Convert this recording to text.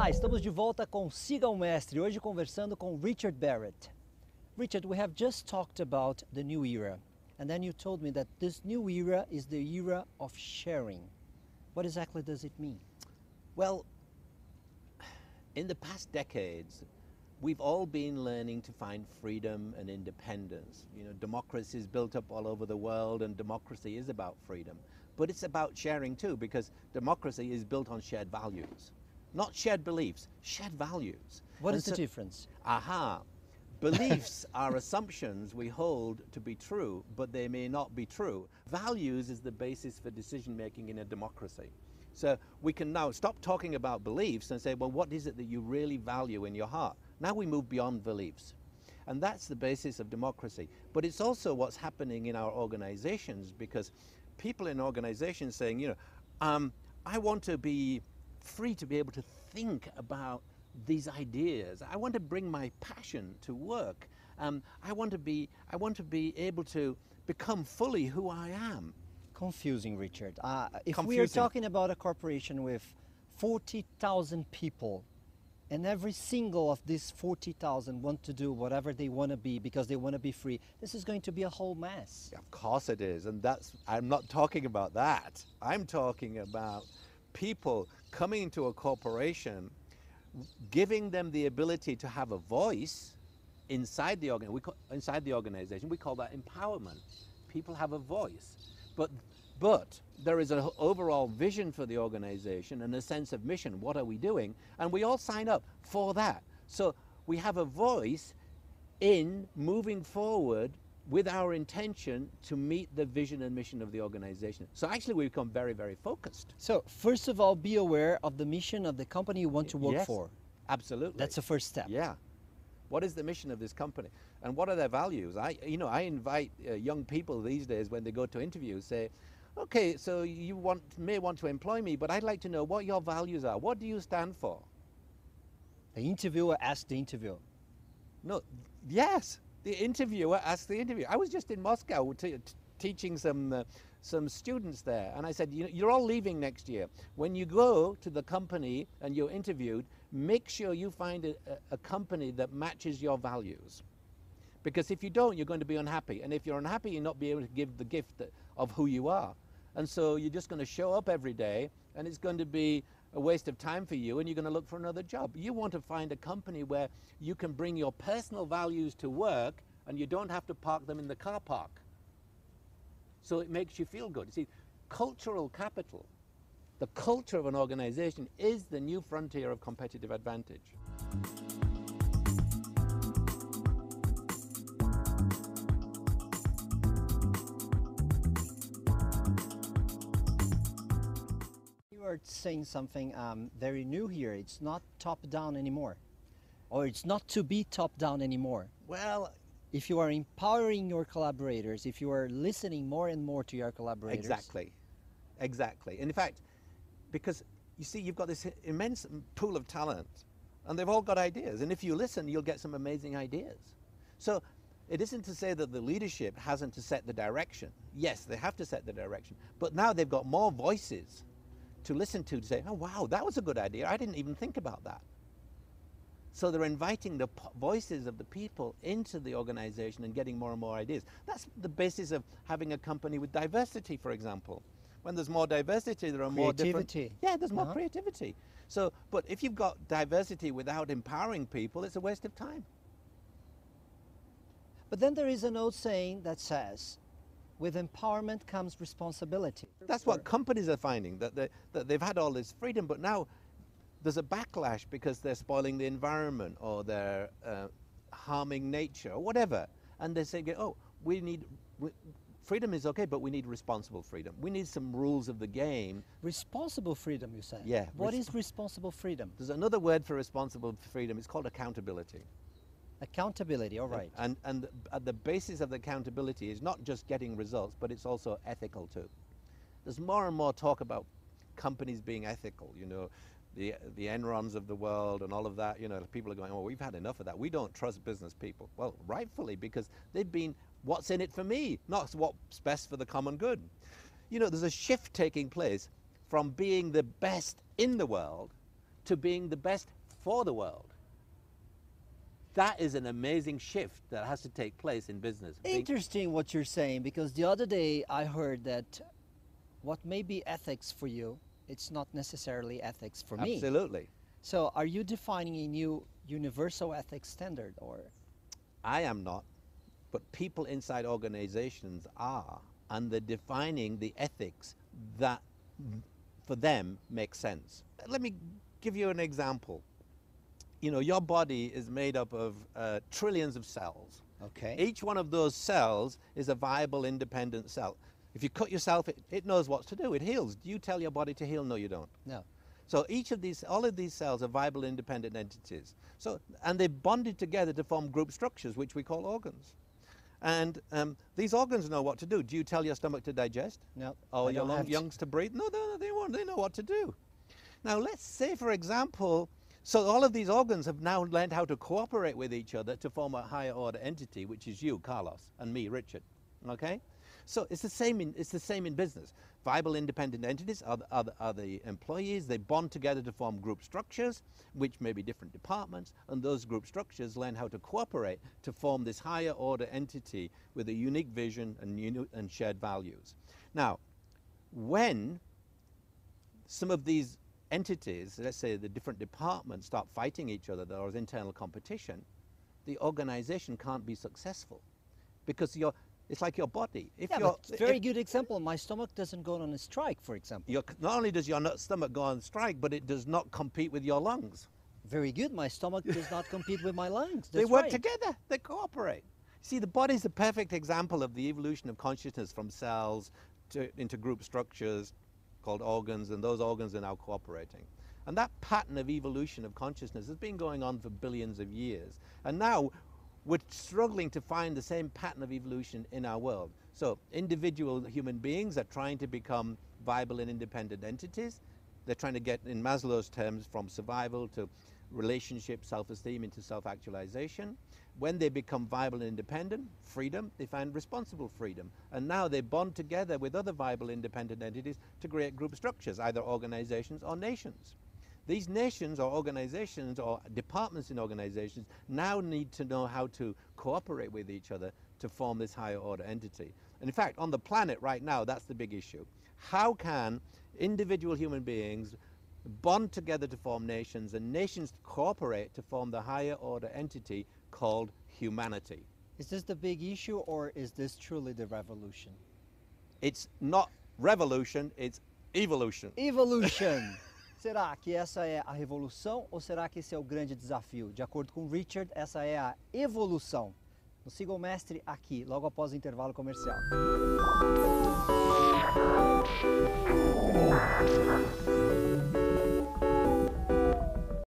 Olá, estamos de volta com Siga o Mestre, hoje conversando com Richard Barrett. Richard, we have just talked about the new era, and then you told me that this new era is the era of sharing. What exactly does it mean? Well, in the past decades, we've all been learning to find freedom and independence. You know, democracy is built up all over the world, and democracy is about freedom. But it's about sharing too, because democracy is built on shared values. Not shared beliefs, shared values. What is the difference? Beliefs are assumptions we hold to be true, but they may not be true. Values is the basis for decision making in a democracy. So we can now stop talking about beliefs and say, well, what is it that you really value in your heart? Now we move beyond beliefs. And that's the basis of democracy. But it's also what's happening in our organizations, because people in organizations saying, I want to be free to be able to think about these ideas. I want to bring my passion to work. I want to be able to become fully who I am. Confusing, Richard. If we are talking about a corporation with 40,000 people, and every single of these 40,000 want to do whatever they want to be because they want to be free, this is going to be a whole mess. Yeah, of course it is, and I'm not talking about that. I'm talking about people coming into a corporation, giving them the ability to have a voice inside the organization. We call that empowerment. People have a voice, but there is an overall vision for the organization and a sense of mission. What are we doing? And we all sign up for that. So we have a voice in moving forward with our intention to meet the vision and mission of the organization. So actually we become very, very focused. So first of all, be aware of the mission of the company you want to work for. Absolutely. That's the first step. Yeah. What is the mission of this company? And what are their values? I invite young people these days when they go to interviews, say, okay, so you may want to employ me, but I'd like to know what your values are. What do you stand for? The interviewer asks the interviewer. No, yes. The interviewer asks the interviewer. I was just in Moscow teaching some students there, and I said, you're all leaving next year. When you go to the company and you're interviewed, make sure you find a company that matches your values. Because if you don't, you're going to be unhappy. And if you're unhappy, you'll not be able to give the gift of who you are. And so you're just going to show up every day, and it's going to be a waste of time for you, and you're going to look for another job. You want to find a company where you can bring your personal values to work, and you don't have to park them in the car park. So it makes you feel good. You see, cultural capital, the culture of an organization, is the new frontier of competitive advantage. You are saying something very new here. It's not top-down anymore, or it's not to be top-down anymore. Well, if you are empowering your collaborators, if you are listening more and more to your collaborators. Exactly. And in fact, because you see, you've got this immense pool of talent, and they've all got ideas. And if you listen, you'll get some amazing ideas. So it isn't to say that the leadership hasn't to set the direction. Yes, they have to set the direction. But now they've got more voices to listen to say, oh, wow, that was a good idea. I didn't even think about that. So they're inviting the voices of the people into the organization and getting more and more ideas. That's the basis of having a company with diversity, for example. When there's more diversity, there are more different... Yeah, there's more creativity. So, but if you've got diversity without empowering people, it's a waste of time. But then there is an old saying that says, with empowerment comes responsibility. That's what companies are finding, that they've had all this freedom, but now there's a backlash because they're spoiling the environment, or they're harming nature, or whatever. And they say, oh, freedom is okay, but we need responsible freedom. We need some rules of the game. Responsible freedom, you said? Yeah. What is responsible freedom? There's another word for responsible freedom. It's called accountability. Accountability, all right. And at the basis of the accountability is not just getting results, but it's also ethical too. There's more and more talk about companies being ethical, the Enrons of the world and all of that. People are going, oh, we've had enough of that. We don't trust business people. Well, rightfully, because they've been, what's in it for me, not what's best for the common good. There's a shift taking place from being the best in the world to being the best for the world. That is an amazing shift that has to take place in business. Interesting what you're saying, because the other day I heard that what may be ethics for you, it's not necessarily ethics for me. Absolutely. So are you defining a new universal ethics standard, or? I am not, but people inside organizations are, and they're defining the ethics that for them makes sense. Let me give you an example. You know, your body is made up of trillions of cells. Okay. Each one of those cells is a viable, independent cell. If you cut yourself, it knows what to do. It heals. Do you tell your body to heal? No, you don't. No. So all of these cells are viable, independent entities. So, and they've bonded together to form group structures, which we call organs. And these organs know what to do. Do you tell your stomach to digest? No. Or your lungs to breathe? No, they won't. They know what to do. Now, let's say, for example, so all of these organs have now learned how to cooperate with each other to form a higher order entity, which is you, Carlos, and me, Richard. Okay? So it's the same in business. Viable independent entities are the employees. They bond together to form group structures, which may be different departments, and those group structures learn how to cooperate to form this higher order entity with a unique vision and shared values. Now, when some of these entities, let's say the different departments, start fighting each other, there is internal competition, the organization can't be successful, because it's like your body. It's a very good example. My stomach doesn't go on a strike, for example. Not only does your stomach go on strike, but it does not compete with your lungs. Very good. My stomach does not compete with my lungs. They work together. They cooperate. See, the body is the perfect example of the evolution of consciousness from cells into group structures called organs, and those organs are now cooperating. And that pattern of evolution of consciousness has been going on for billions of years. And now we're struggling to find the same pattern of evolution in our world. So individual human beings are trying to become viable and independent entities. They're trying to get, in Maslow's terms, from survival to relationship, self-esteem into self-actualization. When they become viable and independent, freedom, they find responsible freedom. And now they bond together with other viable independent entities to create group structures, either organizations or nations. These nations or organizations or departments in organizations now need to know how to cooperate with each other to form this higher order entity. And in fact, on the planet right now, that's the big issue. How can individual human beings bond together to form nations, and nations cooperate to form the higher order entity called humanity? Is this the big issue, or is this truly the revolution? It's not revolution, it's evolution. Evolution! Será que essa é a revolução, ou será que esse é o grande desafio? De acordo com Richard, essa é a evolução. No Siga o Mestre aqui, logo após o intervalo comercial.